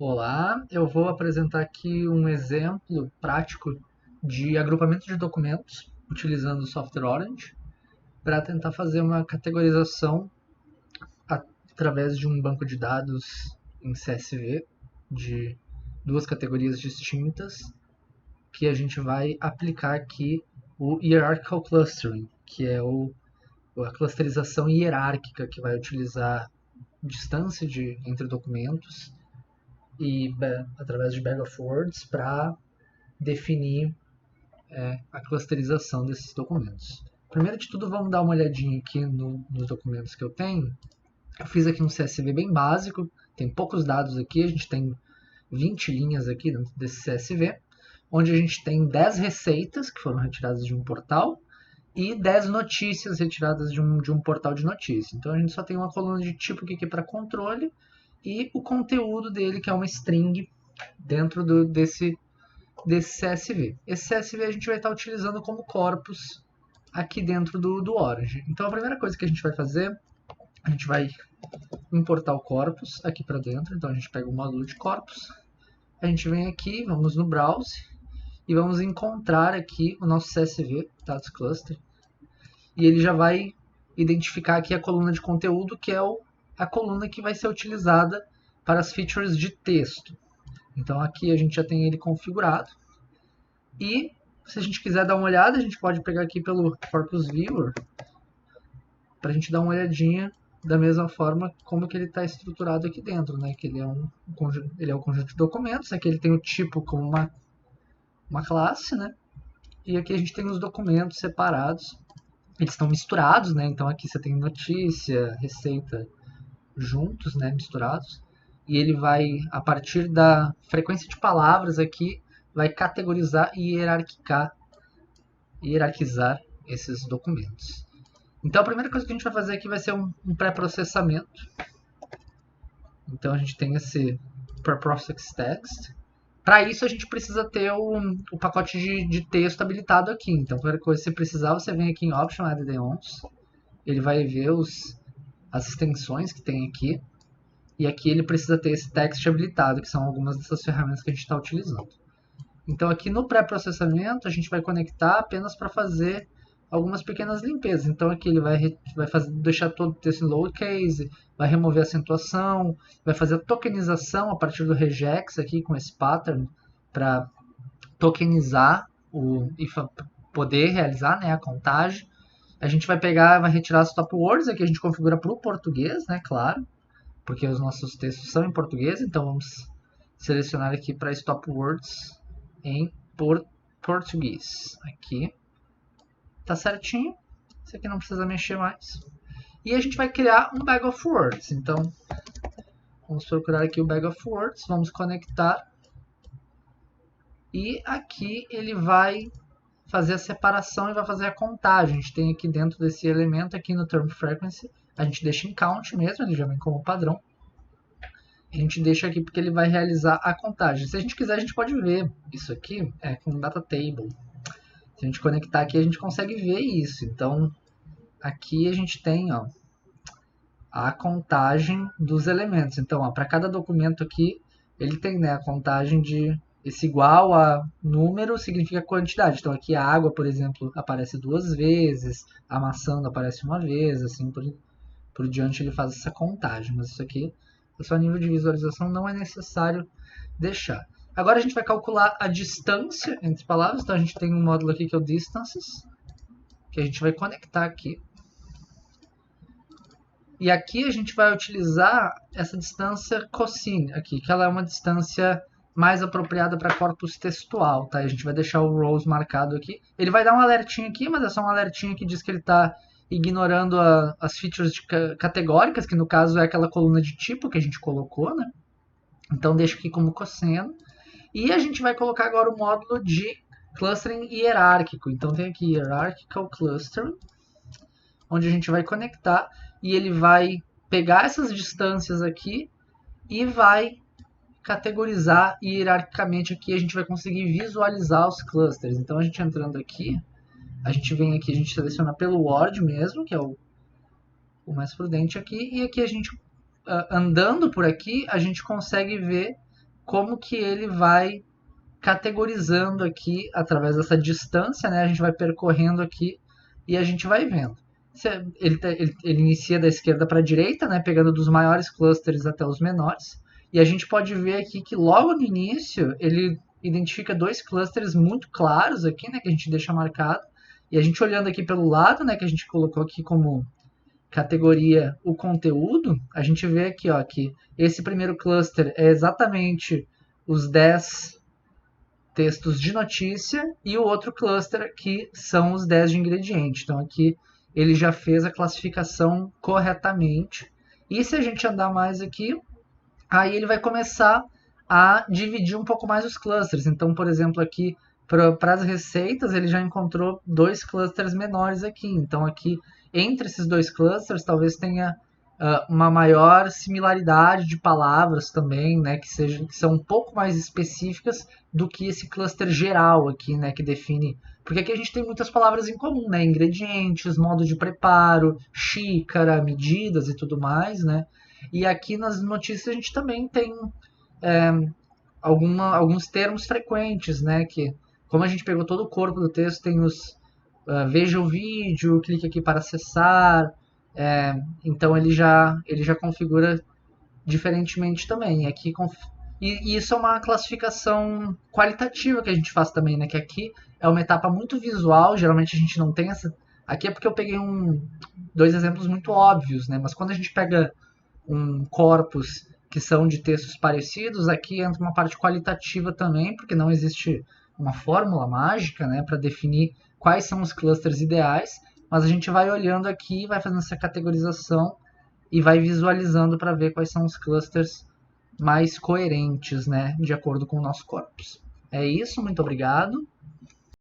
Olá, eu vou apresentar aqui um exemplo prático de agrupamento de documentos utilizando o software Orange para tentar fazer uma categorização através de um banco de dados em CSV de duas categorias distintas que a gente vai aplicar aqui o Hierarchical Clustering, que é a clusterização hierárquica que vai utilizar distância entre documentos e através de Bag of Words para definir a clusterização desses documentos. Primeiro de tudo, vamos dar uma olhadinha aqui nos documentos que eu tenho. Eu fiz aqui um CSV bem básico, tem poucos dados aqui, a gente tem 20 linhas aqui dentro desse CSV, onde a gente tem 10 receitas que foram retiradas de um portal e 10 notícias retiradas de um portal de notícias. Então a gente só tem uma coluna de tipo aqui para controle e o conteúdo dele, que é uma string dentro desse CSV. Esse CSV a gente vai estar utilizando como corpus aqui dentro do Orange. Então a primeira coisa que a gente vai fazer, a gente vai importar o corpus aqui para dentro. Então a gente pega o módulo de corpus, a gente vem aqui, vamos no browse e vamos encontrar aqui o nosso CSV, Dados Cluster, e ele já vai identificar aqui a coluna de conteúdo, que é a coluna que vai ser utilizada para as features de texto. Então aqui a gente já tem ele configurado. E se a gente quiser dar uma olhada, a gente pode pegar aqui pelo Corpus Viewer para a gente dar uma olhadinha da mesma forma como que ele está estruturado aqui dentro, né? Que ele é um conjunto de documentos, aqui ele tem o tipo como uma classe, né? E aqui a gente tem os documentos separados, eles estão misturados, né? Então aqui você tem notícia, receita juntos, né? Misturados. E ele vai, a partir da frequência de palavras aqui, vai categorizar e hierarquizar esses documentos. Então a primeira coisa que a gente vai fazer aqui vai ser um pré-processamento. Então a gente tem esse pre-process text. Para isso a gente precisa ter o pacote de texto habilitado aqui. Então a primeira coisa que você precisar, você vem aqui em Option Add Ons. Ele vai ver as extensões que tem aqui. E aqui ele precisa ter esse text habilitado, que são algumas dessas ferramentas que a gente está utilizando. Então aqui no pré-processamento a gente vai conectar apenas para fazer algumas pequenas limpezas. Então aqui ele vai deixar todo o texto em lowercase, vai remover a acentuação, vai fazer a tokenização a partir do regex aqui com esse pattern para tokenizar e poder realizar, né, a contagem. A gente vai pegar, vai retirar as top words, aqui a gente configura para o português, né, claro, porque os nossos textos são em português, então vamos selecionar aqui para stop words em português. Aqui tá certinho, isso aqui não precisa mexer mais. E a gente vai criar um bag of words. Então vamos procurar aqui o bag of words, vamos conectar e aqui ele vai fazer a separação e vai fazer a contagem. A gente tem aqui dentro desse elemento aqui no term frequency, a gente deixa em count mesmo, ele já vem como padrão. A gente deixa aqui porque ele vai realizar a contagem. Se a gente quiser, a gente pode ver isso aqui com data table. Se a gente conectar aqui, a gente consegue ver isso. Então, aqui a gente tem a contagem dos elementos. Então, para cada documento aqui, ele tem, né, a contagem de esse igual a número significa quantidade. Então, aqui a água, por exemplo, aparece 2 vezes, a maçã aparece 1 vez, assim por diante ele faz essa contagem. Mas isso aqui, a seu nível de visualização, não é necessário deixar. Agora a gente vai calcular a distância entre palavras. Então a gente tem um módulo aqui que é o distances, que a gente vai conectar aqui. E aqui a gente vai utilizar essa distância cosine aqui, que ela é uma distância mais apropriada para corpus textual, tá? A gente vai deixar o rows marcado aqui. Ele vai dar um alertinho aqui, mas é só um alertinho que diz que ele está ignorando as features categóricas, que no caso é aquela coluna de tipo que a gente colocou, né? Então deixa aqui como cosseno. E a gente vai colocar agora o módulo de clustering hierárquico. Então tem aqui Hierarchical Clustering, onde a gente vai conectar e ele vai pegar essas distâncias aqui e vai categorizar hierarquicamente aqui. A gente vai conseguir visualizar os clusters. Então a gente entrando aqui, a gente vem aqui, a gente seleciona pelo Word mesmo, que é o mais prudente aqui, e aqui a gente andando por aqui, a gente consegue ver como que ele vai categorizando aqui através dessa distância, né? A gente vai percorrendo aqui e a gente vai vendo. Ele inicia da esquerda para a direita, né? Pegando dos maiores clusters até os menores. E a gente pode ver aqui que logo no início ele identifica dois clusters muito claros aqui, né? Que a gente deixa marcado. E a gente olhando aqui pelo lado, né? Que a gente colocou aqui como categoria o conteúdo, a gente vê aqui ó, que esse primeiro cluster é exatamente os 10 textos de notícia e o outro cluster aqui são os 10 de ingrediente. Então aqui ele já fez a classificação corretamente. E se a gente andar mais aqui, aí ele vai começar a dividir um pouco mais os clusters. Então, por exemplo, aqui para as receitas, ele já encontrou dois clusters menores aqui. Então, aqui entre esses dois clusters, talvez tenha uma maior similaridade de palavras também, né, que são um pouco mais específicas do que esse cluster geral aqui, né, que define. Porque aqui a gente tem muitas palavras em comum, né, ingredientes, modo de preparo, xícara, medidas e tudo mais, né. E aqui nas notícias a gente também tem é, alguns termos frequentes, né? Que como a gente pegou todo o corpo do texto, tem os veja o vídeo, clique aqui para acessar. Então ele já configura diferentemente também. E isso é uma classificação qualitativa que a gente faz também, né? Que aqui é uma etapa muito visual, geralmente a gente não tem essa. Aqui é porque eu peguei dois exemplos muito óbvios, né? Mas quando a gente pega um corpus que são de textos parecidos, aqui entra uma parte qualitativa também, porque não existe uma fórmula mágica, né, para definir quais são os clusters ideais, mas a gente vai olhando aqui, vai fazendo essa categorização e vai visualizando para ver quais são os clusters mais coerentes, né, de acordo com o nosso corpus. É isso, muito obrigado.